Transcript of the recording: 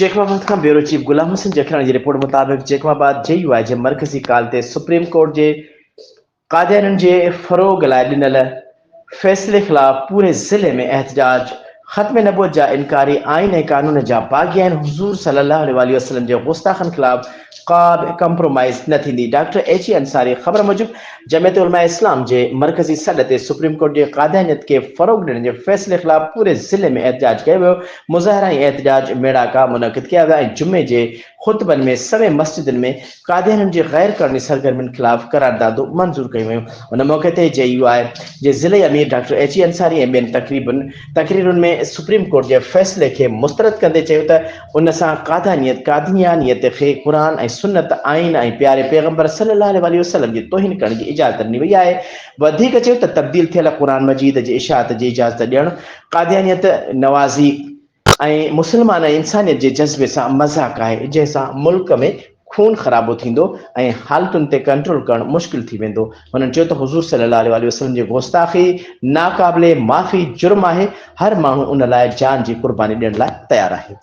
जैकबाबाद खां bureau chief गुलाम हसन जखरानी जी report मुताबिक Jacobabad JUI जे मरकज़ी काल ते सुप्रीम कोर्ट जे कादियाननि जे फ़रोग़ लाइ ॾिनल फ़ैसिले ख़िलाफ़ पूरे ज़िले में एहतजाज। ख़त्म नबूवत जा इनकारी आइन ऐं कानून जा बाग़ी आहिनि। हुज़ूर सल्लल्लाहु अलैहि वसल्लम जे गुस्ताखनि ख़िलाफ़ का बि कंप्रोमाइज़ न थींदी। डॉक्टर HE अंसारी ख़बर मूजिब जमियत उलमा इस्लाम जे मरकज़ी सॾ ते सुप्रीम कोर्ट जे कादियानियत खे फ़रोग़ ॾियण जे फ़ैसिले ख़िलाफ़ पूरे ज़िले में एहतजाज कयो वियो। मुज़ाहिरा ऐं एहतजाज मेड़ाका मुनक़िद कया विया ऐं जुमे जे ख़ुतबनि में सवे मस्जिदुनि में कादियानियुनि जी ग़ैर क़ानूनी सरगर्मियुनि ख़िलाफ़ करारदादूं मंज़ूर कयूं वयूं। उन मौक़े ते JUI जे ज़िले अमीर डॉक्टर HE अंसारी ऐं ॿियनि तक़रीरुनि में सुप्रीम कोर्ट जे फ़ैसिले खे मुस्तरद कंदे चयो त उन सां कादियानियत खे क़ुरान ऐं सुन्नत आइन ऐं प्यारे पैगंबर सल्लल्लाहु अलैहि वसल्लम जी तौहीन करण जी इजाज़त ॾिनी वई आहे। वधीक चयो त तब्दील थियल क़ुरान मजीद जी इशाअत जी इजाज़त ॾियणु कादियानियत नवाज़ी ऐं मुस्लमान ऐं इंसानियत जे जज़्बे सां मज़ाक़ आहे, जंहिंसां मुल्क में खून ख़राबो थींदो ऐं हालतुनि ते कंट्रोल करणु मुश्किल थी वेंदो। हुननि चयो त हुज़ूर सल्लल्लाहु अलैहि वसल्लम जी गुस्ताख़ी नाक़ाबिले माफ़ी जुर्म आहे। हर माण्हू उन लाइ जान जी क़ुर्बानी ॾियण लाइ तयारु आहे।